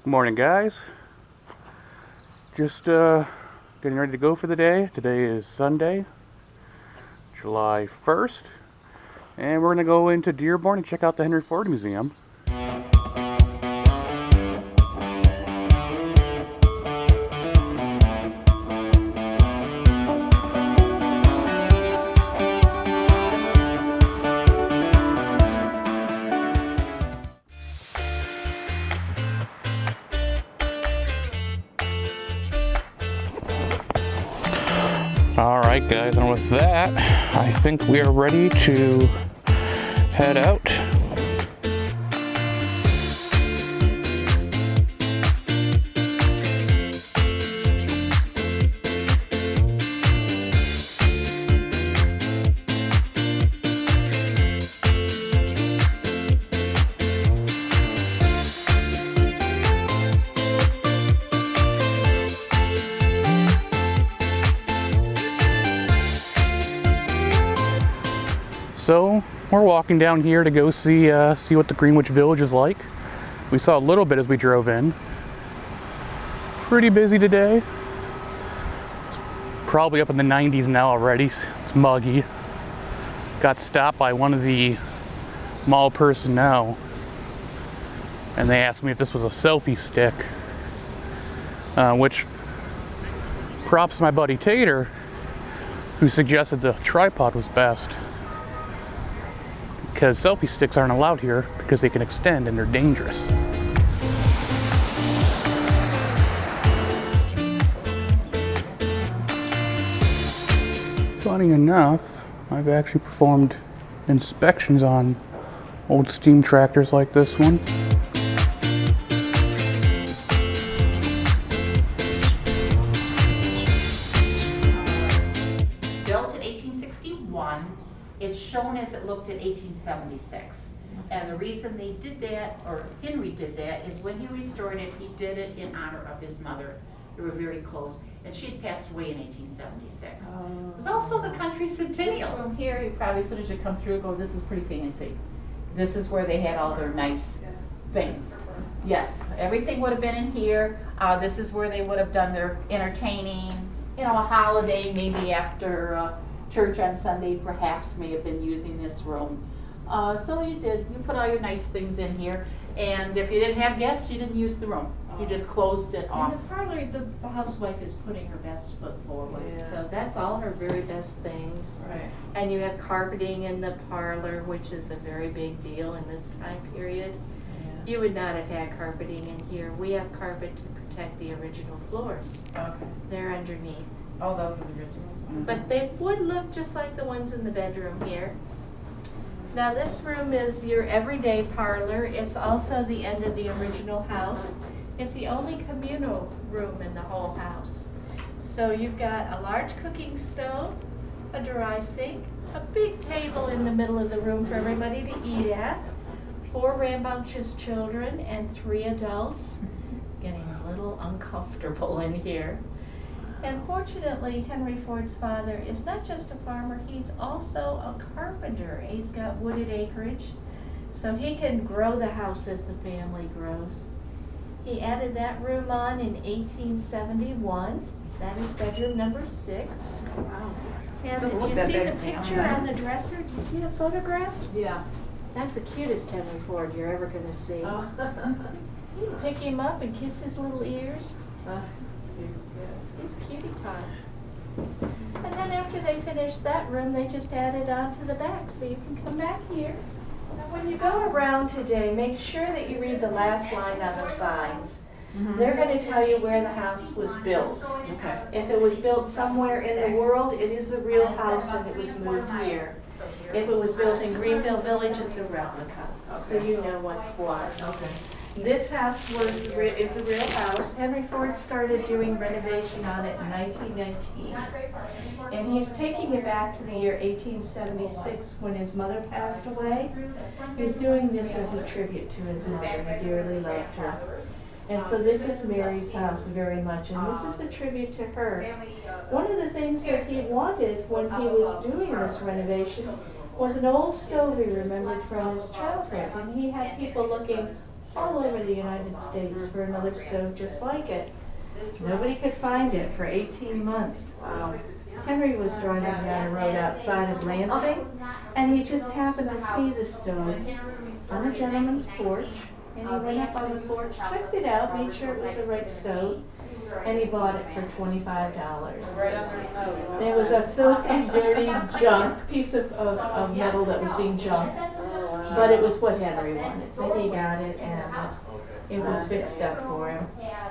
Good morning, guys. Just getting ready to go for the day. Today is Sunday, July 1st, and we're going to go into Dearborn and check out the Henry Ford Museum. Alright guys, and with that, I think we are ready to head out. So we're walking down here to go see what the Greenfield Village is like. We saw a little bit as we drove in. Pretty busy today. Probably up in the 90s now already. It's muggy. Got stopped by one of the mall personnel, and they asked me if this was a selfie stick, which props to my buddy Tater, who suggested the tripod was best. Because selfie sticks aren't allowed here because they can extend and they're dangerous. Funny enough, I've actually performed inspections on old steam tractors like this one. Built in 1861. It's shown as it looked in 1876. And the reason they did that, or Henry did that, is when he restored it, he did it in honor of his mother. They were very close, and she had passed away in 1876. It was also the country centennial. This room here, you probably, as soon as you come through, go, this is pretty fancy. This is where they had all their nice things. Yes, everything would have been in here. This is where they would have done their entertaining, you know, a holiday, maybe after church on Sunday, perhaps may have been using this room. So you put all your nice things in here, and if you didn't have guests, you didn't use the room. You just closed it off. In the parlor, the housewife is putting her best foot forward, so that's all her very best things. Right. And you have carpeting in the parlor, which is a very big deal in this time period. Yeah. You would not have had carpeting in here. We have carpet to protect the original floors. Okay. They're underneath. Oh, those are the original. But they would look just like the ones in the bedroom here. Now this room is your everyday parlor. It's also the end of the original house. It's the only communal room in the whole house. So you've got a large cooking stove, a dry sink, a big table in the middle of the room for everybody to eat at, 4 rambunctious children and 3 adults. Getting a little uncomfortable in here. And fortunately, Henry Ford's father is not just a farmer, he's also a carpenter. He's got wooded acreage, so he can grow the house as the family grows. He added that room on in 1871. That is bedroom number 6. Wow. And Doesn't look you that see the big now, picture right? on the dresser? Do you see the photograph? Yeah. That's the cutest Henry Ford you're ever going to see. Oh. You can pick him up and kiss his little ears. He's a cutie pie. And then after they finished that room, they just added on to the back, so you can come back here. Now, when you go around today, make sure that you read the last line on the signs. They're going to tell you where the house was built. Okay. If it was built somewhere in the world, it is a real house and it was moved here. If it was built in Greenfield Village, it's a replica, so you know what's what. Okay. This house is a real house. Henry Ford started doing renovation on it in 1919. And he's taking it back to the year 1876 when his mother passed away. He's doing this as a tribute to his mother. He dearly loved her. And so this is Mary's house very much, and this is a tribute to her. One of the things that he wanted when he was doing this renovation was an old stove he remembered from his childhood, and he had people looking all over the United States for another stove just like it. Nobody could find it for 18 months. Henry was driving down a road outside of Lansing, and he just happened to see the stove on a gentleman's porch, and he went up on the porch, checked it out, made sure it was the right stove, and he bought it for $25. And it was a filthy, dirty junk, piece of metal that was being junked, but it was what Henry wanted, so he got it, and it was fixed up for him.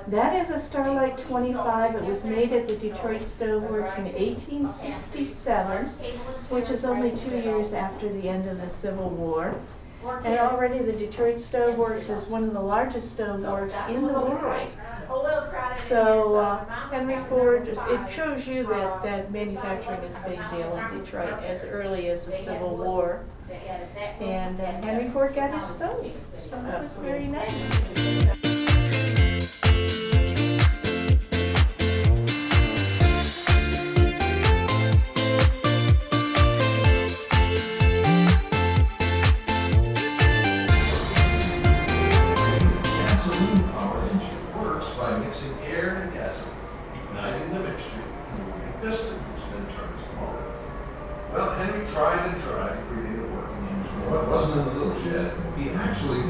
That is a Starlight 25. It was made at the Detroit Stove Works in 1867, which is only 2 years after the end of the Civil War. And already the Detroit Stove Works is one of the largest stove works in the world. So Henry Ford, it shows you that manufacturing is a big deal in Detroit as early as the Civil War. And Henry Ford got his stove, so that was very nice.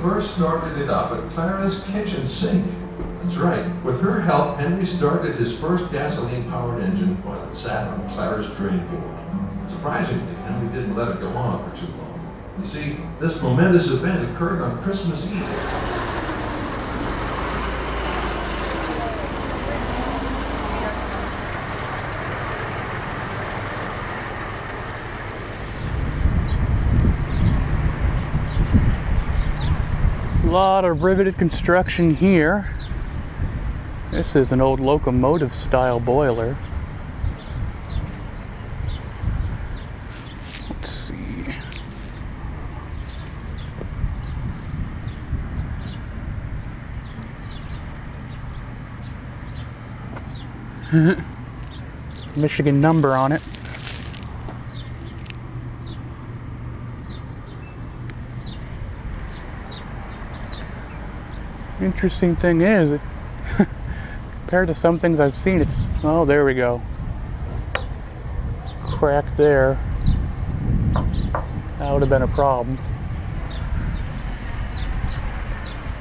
First started it up at Clara's kitchen sink. That's right. With her help, Henry started his first gasoline-powered engine while it sat on Clara's drain board. Surprisingly, Henry didn't let it go on for too long. You see, this momentous event occurred on Christmas Eve. A lot of riveted construction here. This is an old locomotive style boiler. Let's see. Michigan number on it. Interesting thing is, compared to some things I've seen, it's, oh, there we go. Crack there. That would have been a problem.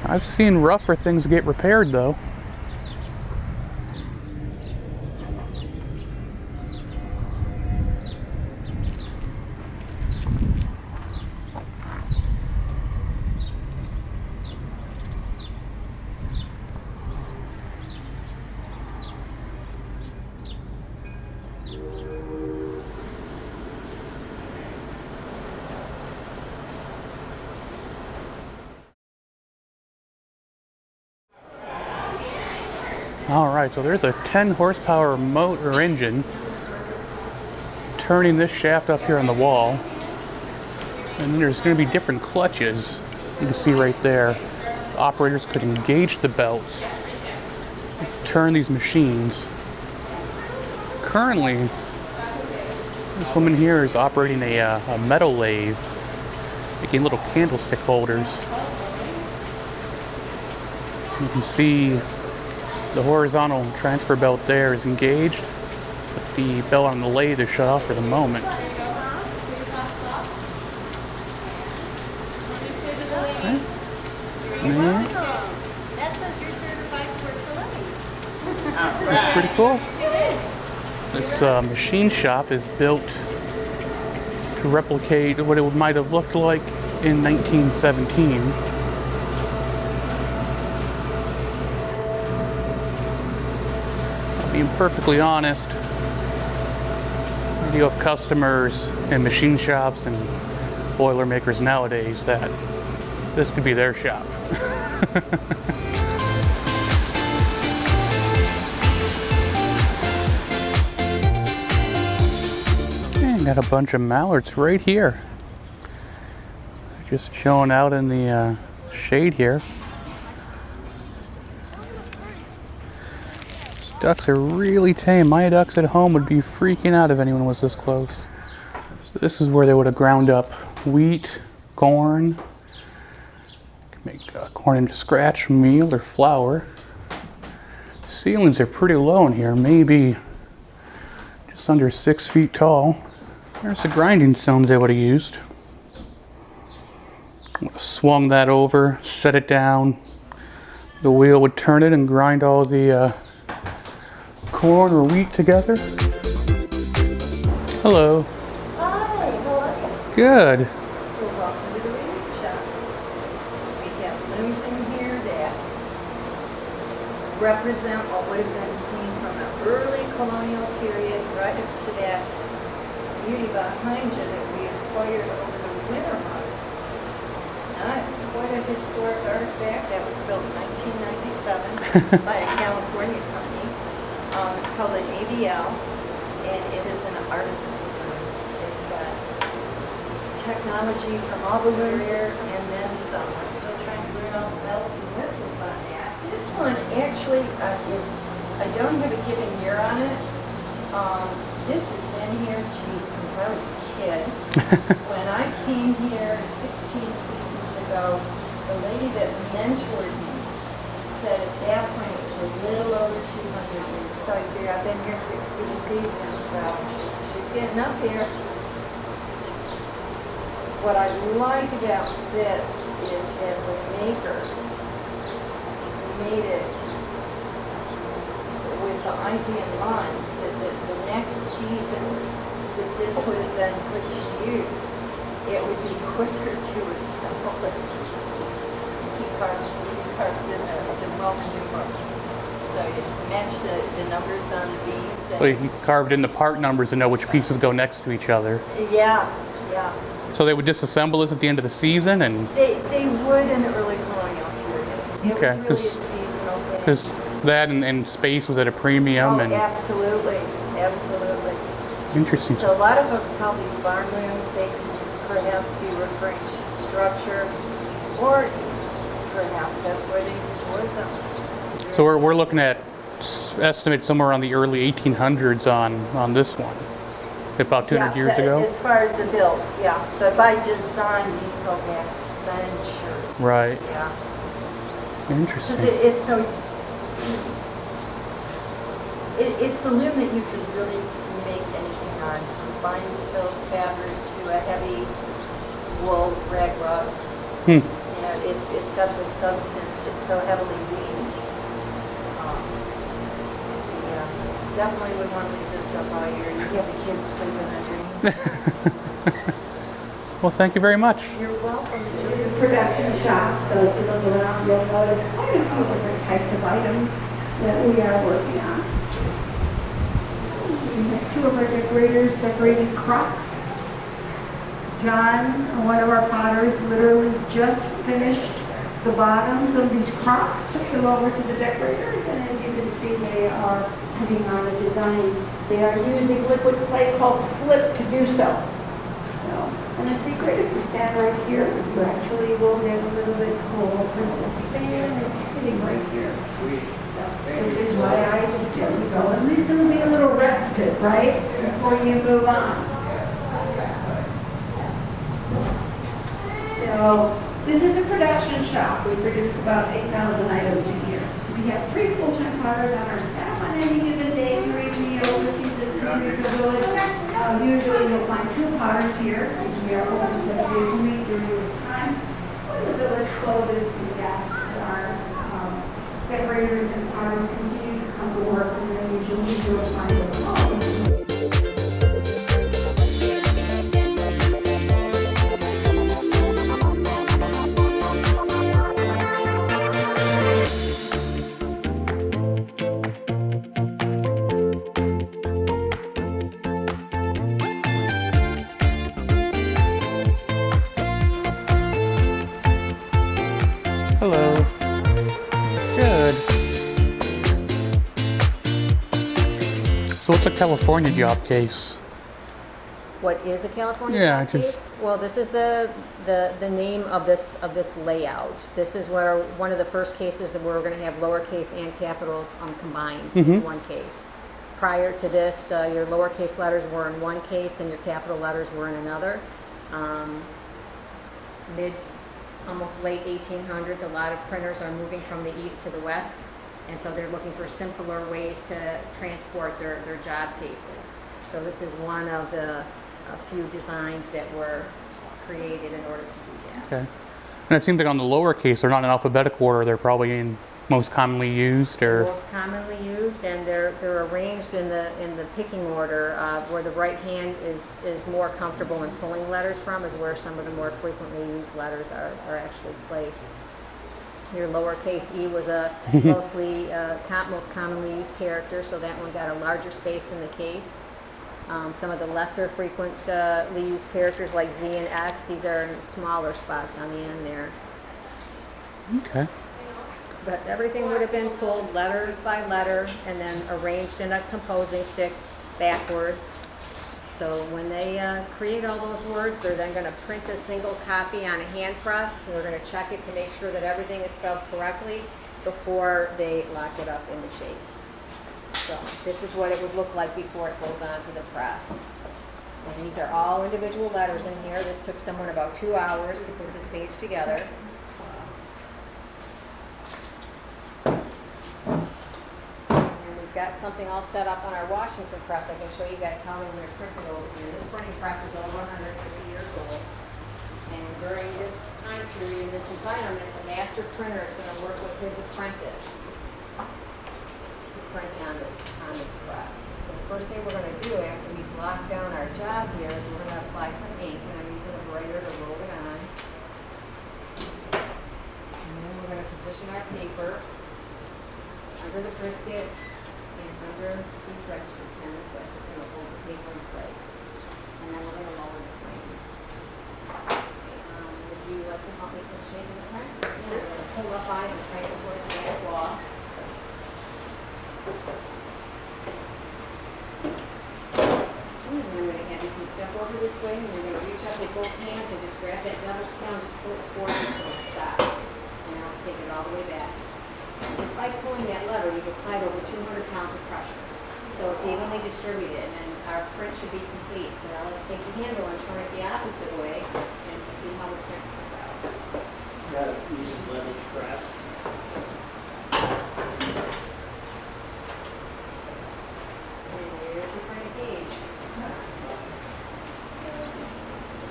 I've seen rougher things get repaired though. Alright, so there's a 10 horsepower motor engine turning this shaft up here on the wall. And then there's going to be different clutches. You can see right there. The operators could engage the belts, turn these machines. Currently, this woman here is operating a metal lathe, making little candlestick holders. You can see the horizontal transfer belt there is engaged, but the belt on the lathe is shut off for the moment. Okay. That's pretty cool. This machine shop is built to replicate what it might have looked like in 1917. Being perfectly honest, you have customers and machine shops and boilermakers nowadays that this could be their shop. And got a bunch of mallards right here, just showing out in the shade here. Ducks are really tame. My ducks at home would be freaking out if anyone was this close. So this is where they would have ground up wheat, corn. Make corn corn into scratch meal or flour. Ceilings are pretty low in here, maybe just under 6 feet tall. There's the grinding stones they would have used. Swung that over, set it down. The wheel would turn it and grind all the corn or wheat together. Hello. Hi, how are you? Good. Well, welcome to the reading shop. We have looms in here that represent what would have been seen from an early colonial period right up to that beauty behind you that we acquired over the winter months. Not quite a historic artifact that was built in 1997 by a California company. It's called an ABL, and it is an artisan's loom. It's got technology from all the looms and then some. We're still trying to learn all the bells and whistles on that. This one actually is, I don't have a given year on it. This has been here, geez, since I was a kid. When I came here 16 seasons ago, the lady that mentored me said at that point it was a little over 200 years. So I figure I've been here 16 seasons, so she's getting up there. What I like about this is that the maker made it with the idea in mind that the next season that this would have been put to use, it would be quicker to assemble it. He carved in the Roman numerals. So you match the numbers on the beams. So you carved in the part numbers to know which pieces go next to each other. Yeah, yeah. So they would disassemble this at the end of the season, and They would in the early colonial period. Okay, It was really a seasonal thing. because that and space was at a premium, Oh, and absolutely, absolutely. interesting. So a lot of folks call these barn looms, they could perhaps be referring to structure, or perhaps that's where they stored them. So we're looking at estimate somewhere around the early 1800s on this one, about 200 years ago. As far as the build, yeah. But by design, these go back centuries. Right. Yeah. Interesting. Because it's so, it's the loom that you can really make anything on, from fine silk fabric to a heavy wool rag rug. You know, it's got the substance. It's so heavily weaved. Yeah, definitely would want to leave this up all year. You have the kids sleeping underneath. Well, thank you very much. You're welcome. This is a production shop, so as you look around, you'll notice quite a few different types of items that we are working on. We have two of our decorators decorating crocks. John, one of our potters, literally just finished the bottoms of these crocks, took them over to the decorators, and as you can see, they are putting on a design. They are using liquid clay called slip to do so. And the secret, if you stand right here, you actually will get a little bit cold because the fan is hitting right here. So, which is why I just tell you go. At least it'll be a little respite, right? Before you move on. So this is a production shop. We produce about 8,000 items a year. We have 3 full-time potters on our staff on any given day during the open season in Greenfield Village. Usually you'll find 2 potters here, since we are open 7 days a week during this time. When the village closes to guests, our decorators and potters continue to come to work, and then usually do a final call. Hello. Good. So what's a California job case? What is a California Yeah, job just- case? Well, this is the name of this layout. This is where one of the first cases that we're going to have lowercase and capitals combined in one case. Prior to this, your lowercase letters were in one case and your capital letters were in another. almost late 1800s. A lot of printers are moving from the east to the west, and so they're looking for simpler ways to transport their job cases. So this is one of the few designs that were created in order to do that. Okay. And it seems like on the lower case, they're not in alphabetical order. They're probably in most commonly used, or Most commonly used, and they're arranged in the picking order, where the right hand is more comfortable in pulling letters from, is where some of the more frequently used letters are actually placed. Your lowercase e was a mostly most commonly used character, so that one got a larger space in the case. Some of the lesser frequently used characters like Z and X, these are in smaller spots on the end there. okay. But everything would have been pulled letter by letter and then arranged in a composing stick backwards. So when they create all those words, they're then going to print a single copy on a hand press. They're going to check it to make sure that everything is spelled correctly before they lock it up in the chase. So this is what it would look like before it goes on to the press. And these are all individual letters in here. This took someone about 2 hours to put this page together. Got something all set up on our Washington press. I can show you guys how I'm going to print it over here. This printing press is over 150 years old. And during this time period in this environment, the master printer is going to work with his apprentice to print on this press. So the first thing we're going to do after we've locked down our job here is we're going to apply some ink, and I'm using a brayer to roll it on. And then we're going to position our paper under the frisket under these register pens, so it's just going to hold the paper in place. And then we're going to lower the frame. Would you like to help me put shape in the pens? We're going to pull up on and crank it towards the back wall. And I'm going to have you come step over this way, and you're going to reach up with both hands and just grab that devil's tail and just pull it towards you until it stops. And now let's take it all the way back. Just by pulling that lever, you've applied over 200 pounds of pressure. So it's evenly distributed, and our print should be complete. So now let's take the handle and turn it the opposite way and see how the print turns out. It's got its easy level straps. And here's the printed page.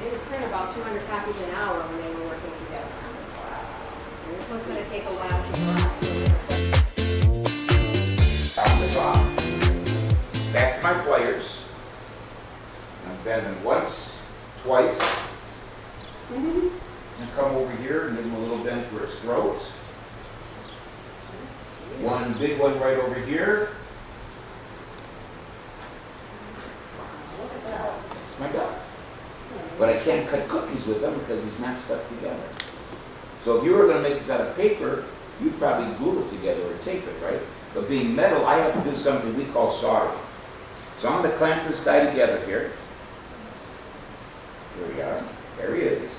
They would print about 200 copies an hour when they were working together on this class. And this one's going to take a while to dry. Out the top. Back to my players. And bend them once, twice. And come over here and give him a little bend for his throat. One big one right over here. That's my duck. But I can't cut cookies with them because he's not stuck together. So if you were going to make this out of paper, you'd probably glue it together or tape it, right? But being metal, I have to do something we call soldering. So I'm going to clamp this guy together here. Here we are. There he is.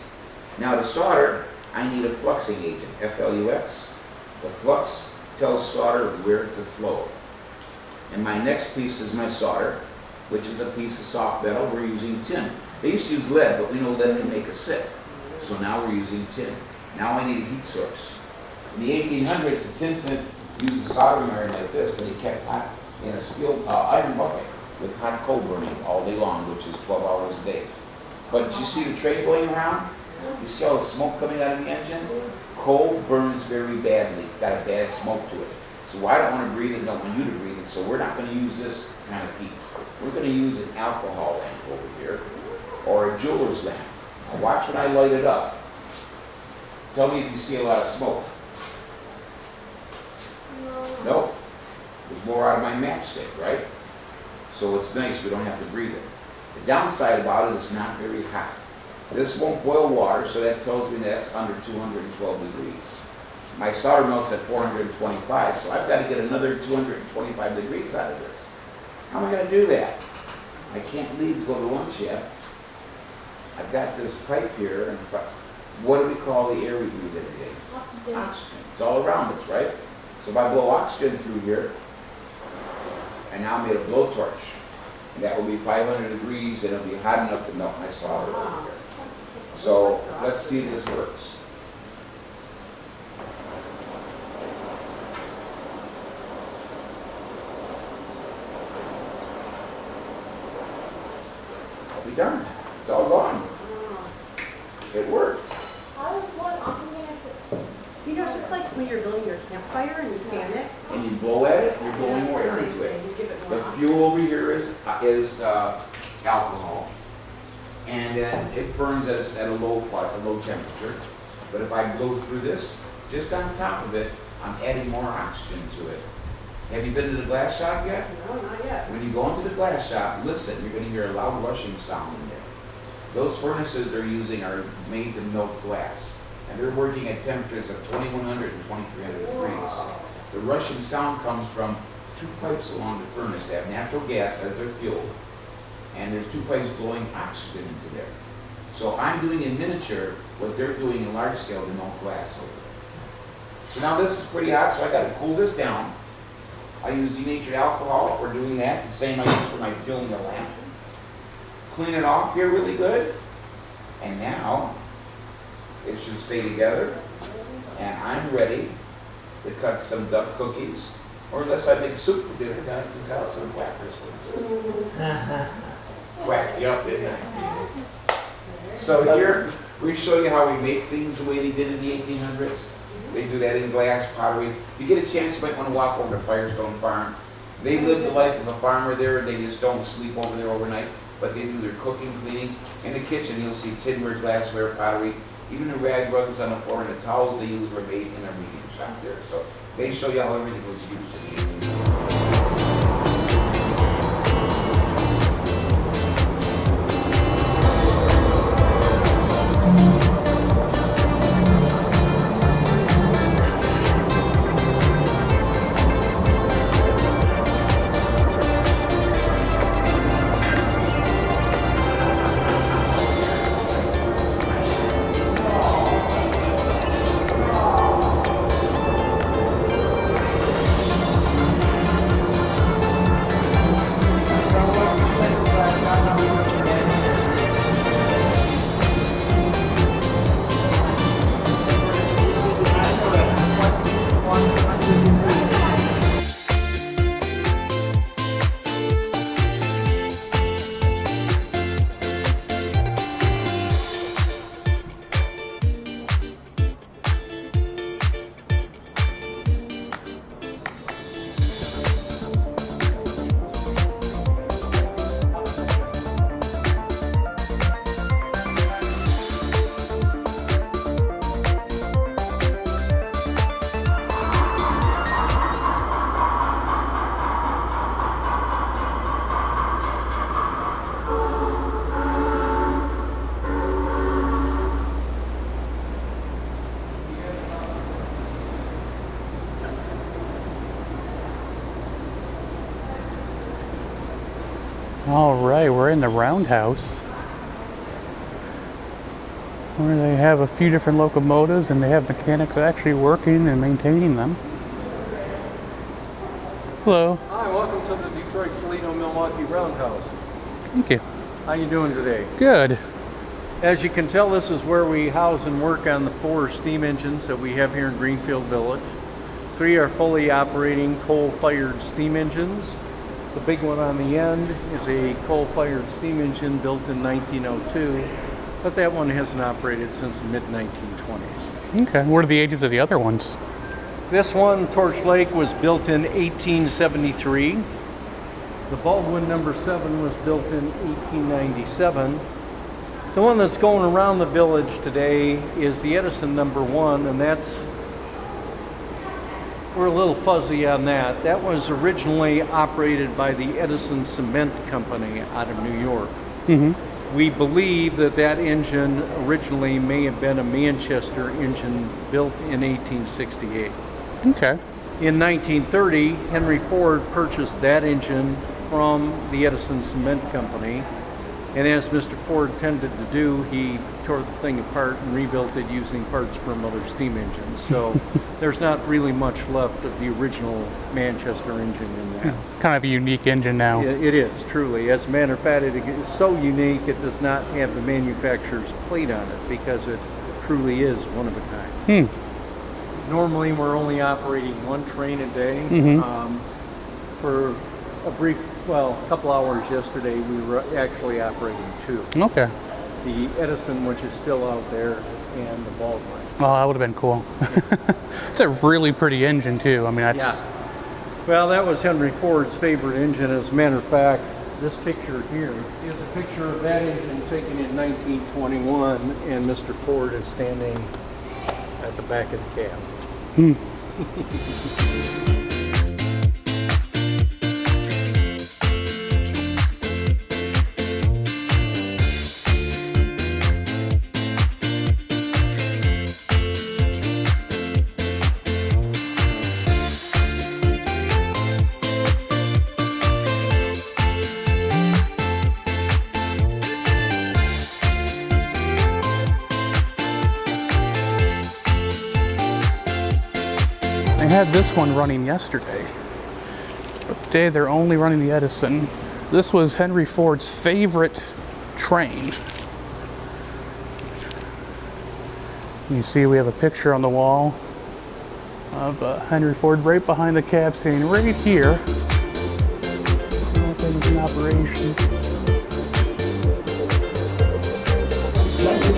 Now to solder, I need a fluxing agent, F-L-U-X. The flux tells solder where to flow. And my next piece is my solder, which is a piece of soft metal. We're using tin. They used to use lead, but we know lead can make us sick. So now we're using tin. Now I need a heat source. In the 1800s, the tinsmith used a soldering iron like this that he kept hot in a steel iron bucket with hot coal burning all day long, which is 12 hours a day. But you see the tray going around? You see all the smoke coming out of the engine? Coal burns very badly. It's got a bad smoke to it. So I don't want to breathe it, don't want you to breathe it, so we're not going to use this kind of heat. We're going to use an alcohol lamp over here, or a jeweler's lamp. Now watch when I light it up. Tell me if you see a lot of smoke. No. There's more out of my matchstick, right? So it's nice, we don't have to breathe it. The downside about it is not very hot. This won't boil water, so that tells me that's under 212 degrees. My solder melts at 425, so I've got to get another 225 degrees out of this. How am I going to do that? I can't leave to go to lunch yet. I've got this pipe here in front. What do we call the air we breathe every day? Oxygen. Oxygen. It's all around us, right? So if I blow oxygen through here, and now I'm at a blowtorch, and that will be 500 degrees, and it'll be hot enough to melt my solder over here. So let's see if this works. be darned. It's all gone. It worked. You know, just like when you're building your campfire and you fan it. And you blow at it, you're blowing more air into it. The fuel over here is alcohol. And then it burns at a low temperature. But if I blow through this, just on top of it, I'm adding more oxygen to it. Have you been to the glass shop yet? No, not yet. When you go into the glass shop, listen, you're going to hear a loud rushing sound in there. Those furnaces they're using are made to melt glass. And they're working at temperatures of 2100 and 2300 degrees. The rushing sound comes from two pipes along the furnace that have natural gas as their fuel. And there's two pipes blowing oxygen into there. So I'm doing in miniature what they're doing in large scale to melt glass over there. So now this is pretty hot, so I got to cool this down. I use denatured alcohol for doing that, the same I use for my fueling the lamp. Clean it off here really good. And now it should stay together. And I'm ready to cut some duck cookies. Or unless I make soup for dinner, then I can cut out some crackers for myself. Quack you up, didn't I? So here, we show you how we make things the way they did in the 1800s. They do that in glass, pottery. If you get a chance, you might want to walk over to Firestone Farm. They live the life of a farmer there. They just don't sleep over there overnight, but they do their cooking, cleaning. In the kitchen, you'll see tinware, glassware, pottery. Even the rag rugs on the floor and the towels they use were made in their meeting shop there. So they show you how everything was used. All right, we're in the roundhouse where they have a few different locomotives and they have mechanics actually working and maintaining them. Hello. Hi, welcome to the Detroit Toledo Milwaukee Roundhouse. Thank you. How you doing today? Good. As you can tell, this is where we house and work on the 4 steam engines that we have here in Greenfield Village. 3 are fully operating coal-fired steam engines. The big one on the end is a coal-fired steam engine built in 1902, but that one hasn't operated since the mid-1920s. Okay. What are the ages of the other ones? This one, Torch Lake, was built in 1873. The Baldwin number 7 was built in 1897. The one that's going around the village today is the Edison number 1, and we're a little fuzzy on that. That was originally operated by the Edison Cement Company out of New York. Mm-hmm. We believe that that engine originally may have been a Manchester engine built in 1868. Okay. In 1930, Henry Ford purchased that engine from the Edison Cement Company, and as Mr. Ford tended to do, he tore the thing apart and rebuilt it using parts from other steam engines. So there's not really much left of the original Manchester engine in that. Kind of a unique engine now. It is, truly. As a matter of fact, it is so unique it does not have the manufacturer's plate on it because it truly is one of a kind. Normally we're only operating 1 train a day. For a couple hours yesterday, we were actually operating 2. Okay. The Edison, which is still out there, and the Baldwin. Oh, that would have been cool. It's a really pretty engine too. I mean, that's... Yeah. Well, that was Henry Ford's favorite engine. As a matter of fact, this picture here is a picture of that engine taken in 1921, and Mr. Ford is standing at the back of the cab. They had this one running yesterday, but today they're only running the Edison. This was Henry Ford's favorite train. You see we have a picture on the wall of Henry Ford right behind the cab saying right here. Everything's in operation.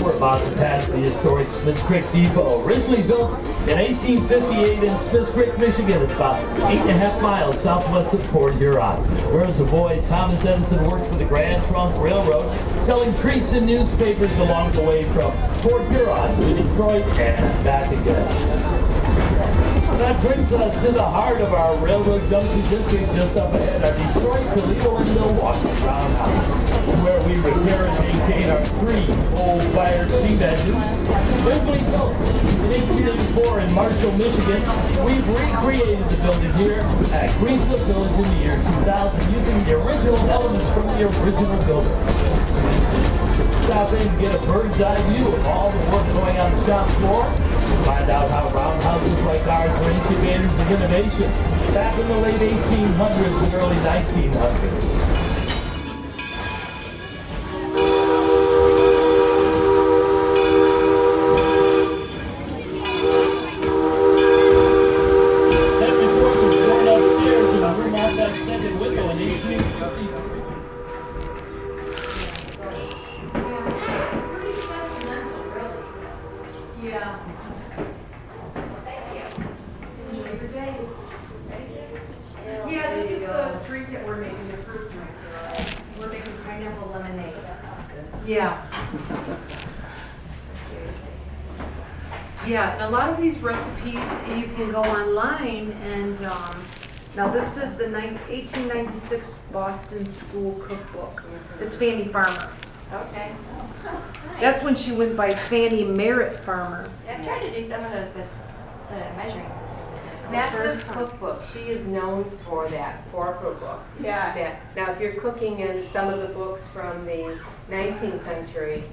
We're about to pass the historic Smith Creek Depot, originally built in 1858 in Smith Creek, Michigan. It's about 8.5 miles southwest of Port Huron. Where as a boy, Thomas Edison worked for the Grand Trunk Railroad, selling treats and newspapers along the way from Port Huron to Detroit and back again. That brings us to the heart of our railroad junction district just up ahead, our Detroit, Toledo, and Milwaukee roundhouse. It's where we repair and maintain our 3 coal-fired steam engines. Originally built in 1884 in Marshall, Michigan, we've recreated the building here at Greenfield Village in the year 2000 using the original elements from the original building. Stop in and get a bird's eye view of all the work going on the shop floor. Find out how roundhouses like ours were incubators of innovation back in the late 1800s and early 1900s. Yeah, this is the drink that we're making, the fruit drink. We're making pineapple lemonade. Yeah. Yeah, and a lot of these recipes, you can go online and, now this is the 1896 Boston School Cookbook. It's Fanny Farmer. Okay. That's when she went by Fanny Merritt Farmer. I've tried to do some of those with the measuring system. That first cookbook, she is known for that, for a cookbook. Yeah. Now, if you're cooking in some of the books from the 19th century,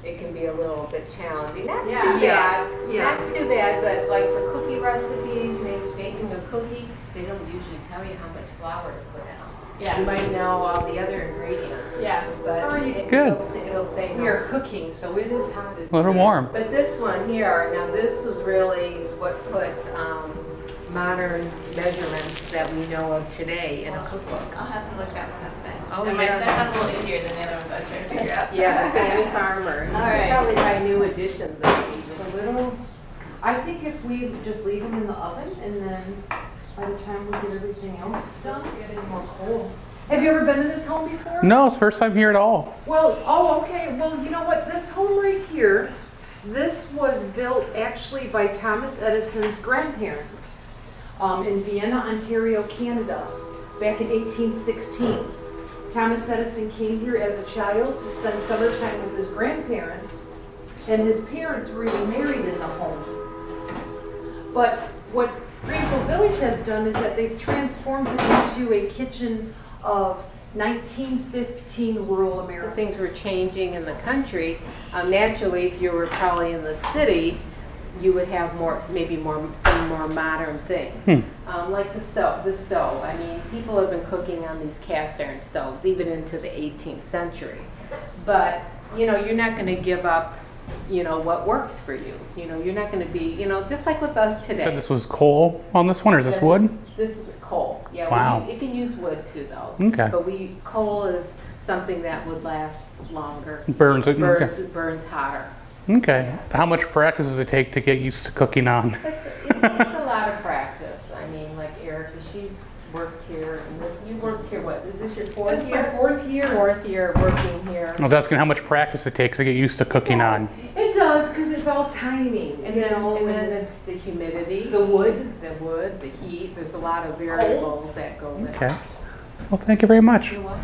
it can be a little bit challenging. Not too bad, not too bad, but like for cookie recipes, making a cookie, they don't usually tell you how much flour to put in them. Yeah. You might know all the other ingredients. Yeah. But it'll say no. We're cooking, so it is hot. A little warm. But this one here, now this was really what put modern measurements that we know of today in a cookbook. I'll have to look that one up then. Oh, That sounds a little easier than the other ones I was trying to figure out. Yeah, the Fanny Farmer. All right. Probably buy new editions of these. A little, I think if we just leave them in the oven and then by the time we get everything else done, getting more coal. Have you ever been in this home before? No, it's first time here at all. Well, okay. Well, you know what? This home right here, this was built actually by Thomas Edison's grandparents in Vienna, Ontario, Canada, back in 1816. Thomas Edison came here as a child to spend summertime with his grandparents, and his parents were even married in the home. But what Greenfield Village has done is that they've transformed it into a kitchen of 1915 rural America. So things were changing in the country. Naturally, if you were probably in the city, you would have some more modern things. Like the stove. I mean, people have been cooking on these cast iron stoves even into the 18th century. But, you're not going to give up, what works for you. You're not going to be, just like with us today. You said this was coal on this one, or is this wood? This is coal, Yeah, Wow. it can use wood too, though. Okay. But coal is something that would last longer. Burns it. Okay. Burns hotter. Okay. Yes. How much practice does it take to get used to cooking on? It's a lot of practice. I mean, like Erica, she's worked here, and you worked here, what, is this your fourth This is year? my fourth year. Fourth year working here. I was asking how much practice it takes to get used to cooking on. It does, because it's all timing. And then it's the humidity. The wood. The wood, the heat, there's a lot of variables that go with it. Okay. Well, thank you very much. You're welcome.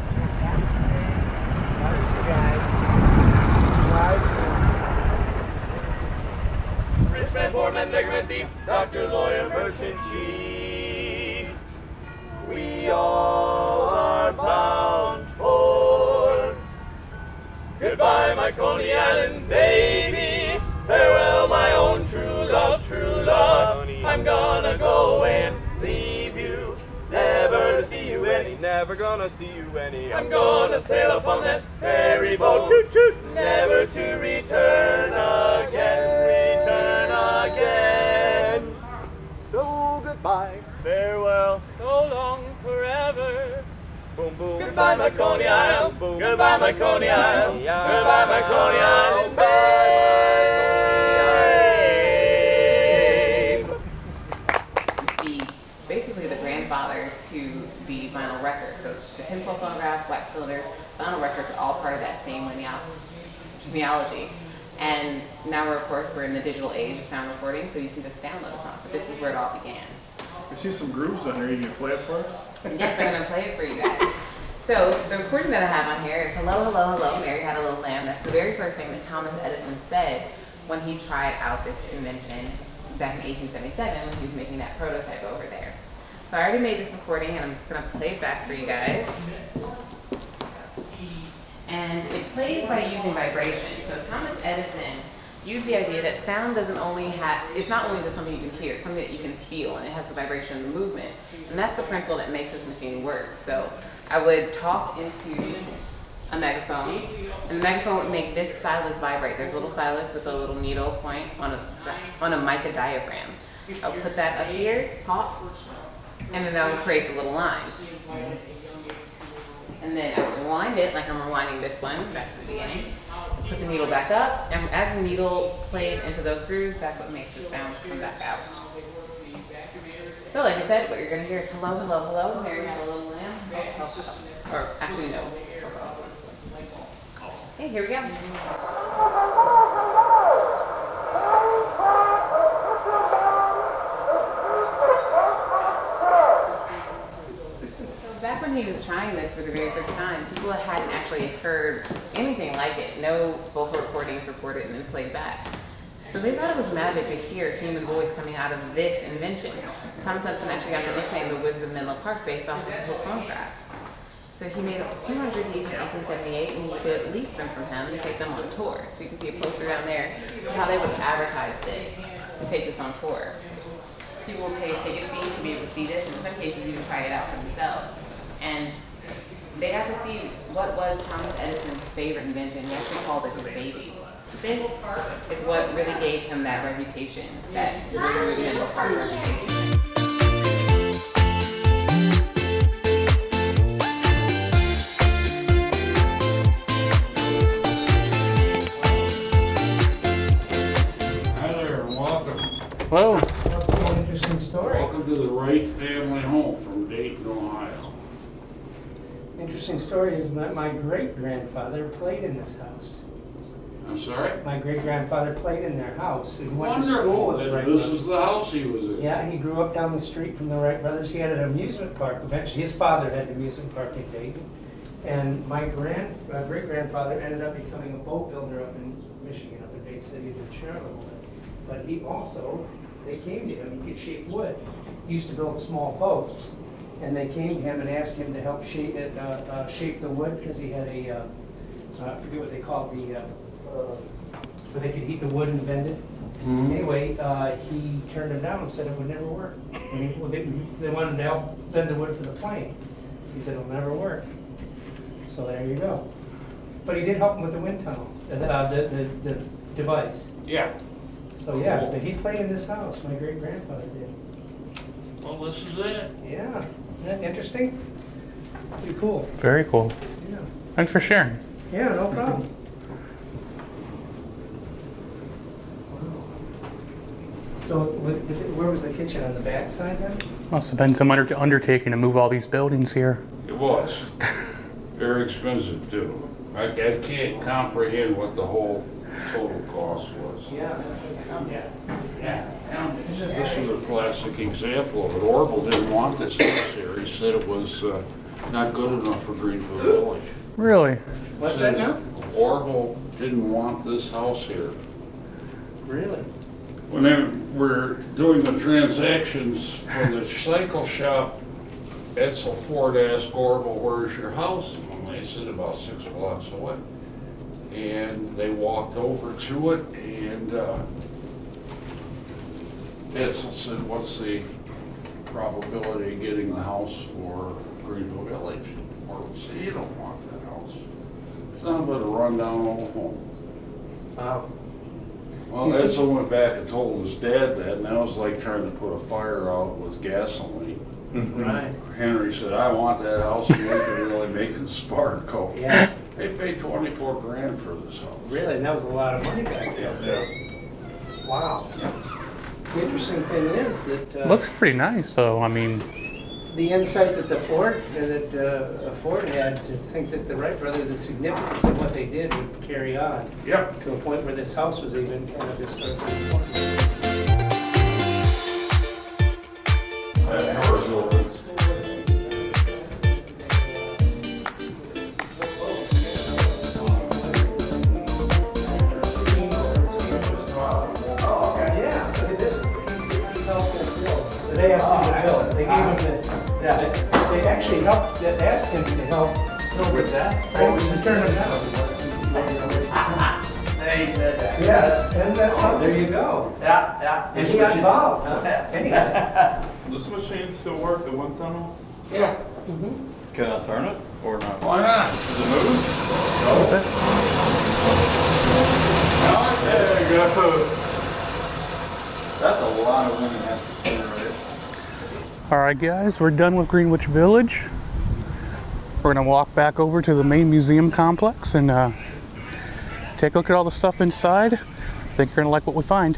Rich man, poor man, beggar man, thief, doctor, lawyer, merchant, chief. We all are bound for goodbye, my Coney Island baby. Farewell, my own true love, true love. I'm gonna go and leave you, never to see you any, never gonna see you any. I'm gonna sail upon that ferry boat, toot toot, never to return again, again. So goodbye, farewell, so long, forever. Boom boom. Goodbye, my Coney Island. Boom. Goodbye, my Coney Island. Goodbye, my Coney Island, babe. Basically the grandfather to the vinyl record. So it's the tinfoil phonograph, black cylinders, vinyl records are all part of that same genealogy. And now of course we're in the digital age of sound recording, so you can just download a song. But this is where it all began. I see some grooves on there. You can play it for us? Yes, I'm going to play it for you guys. So the recording that I have on here is Hello, Hello, Hello, Mary Had a Little Lamb. That's the very first thing that Thomas Edison said when he tried out this invention back in 1877 when he was making that prototype over there. So I already made this recording and I'm just going to play it back for you guys. And it plays by using vibration. So Thomas Edison used the idea that sound doesn't only have, it's not only just something you can hear, it's something that you can feel, and it has the vibration and the movement. And that's the principle that makes this machine work. So I would talk into a megaphone, and the megaphone would make this stylus vibrate. There's a little stylus with a little needle point on a mica diaphragm. I'll put that up here, talk, and then that will create the little lines. And then I would rewind it like I'm rewinding this one back to the beginning. Put the needle back up, and as the needle plays into those grooves, that's what makes the sound come back out. So like I said, what you're going to hear is hello, hello, hello, Mary Had a Little Lamb. Or actually no. Okay, here we go. Back when he was trying this for the very first time, people hadn't actually heard anything like it. No vocal recordings recorded and then played back. So they thought it was magic to hear a human voice coming out of this invention. Thomas Edison actually got the nickname the Wizard of Menlo Park based off of his phonograph. So he made up 200 of these in 1878, and you could lease them from him and take them on tour. So you can see a poster down there of how they would have advertised it to take this on tour. People would pay a ticket fee to be able to see this, and in some cases even try it out for themselves. And they got to see what was Thomas Edison's favorite invention. He actually called it his baby. This is what really gave him that reputation, that Wizard of Menlo Park reputation. Hi there, welcome. Hello. That's an interesting story. Welcome to the Wright family home from Dayton, Ohio. Interesting story is that my great-grandfather played in this house. I'm sorry? My great-grandfather played in their house. He went to school Wonderful. with the Wright This brothers. is the house he was in. Yeah, he grew up down the street from the Wright brothers. He had an amusement park eventually. His father had an amusement park in Dayton. And my great-grandfather ended up becoming a boat builder up in Michigan, up in Bay City, the charitable. But he also, they came to him, he could shape wood. He used to build small boats. And they came to him and asked him to help shape the wood because he had a, I forget what they called the, where they could heat the wood and bend it. Mm-hmm. Anyway, he turned them down and said it would never work. They wanted to help bend the wood for the plane. He said it'll never work. So there you go. But he did help him with the wind tunnel, the device. Yeah. So yeah, but he played in this house. My great grandfather did. Well, this is it. Yeah, isn't that interesting? Pretty cool. Very cool. Yeah. Thanks for sharing. Yeah, no problem. So where was the kitchen, on the back side then? Must have been some undertaking to move all these buildings here. It was. Very expensive too. I can't comprehend what the whole total cost was. Yeah. This is a classic example of it. Orville didn't want this house here. He said it was not good enough for Greenfield Village. Really? What's that now? Orville didn't want this house here. Really? When they were doing the transactions for the cycle shop, Edsel Ford asked Orville, "Where's your house?" And they said about 6 blocks away. And they walked over to it, and Edsel said, "What's the probability of getting the house for Greenfield Village?" Orville said, "You don't want that house. It's nothing but a rundown old home." Wow. Well, Edsel went back and told his dad that, and that was like trying to put a fire out with gasoline. Right. Henry said, "I want that house," and we could really make it sparkle. Yeah. They paid 24 grand for this house. Really? And that was a lot of money back then. Yeah. Wow. The interesting thing is that Looks pretty nice, though. I mean, the insight that Ford had to think that the Wright brothers, the significance of what they did would carry on. Yep. To a point where this house was even kind of historically important. That door's open. They asked him to build. They gave him they actually helped, asked him to help build with that. Right, just turn him down. They said that. Yeah, and that's there you go. Yeah. And he got involved, huh? Anyway. Does this machine still work, the wind tunnel? Yeah. Can I turn it or not? Why not? Does it move? There you go. That's a lot of wind it has to generate. all right, guys, we're done with Greenwich Village. We're gonna walk back over to the main museum complex and take a look at all the stuff inside. I think you're gonna like what we find.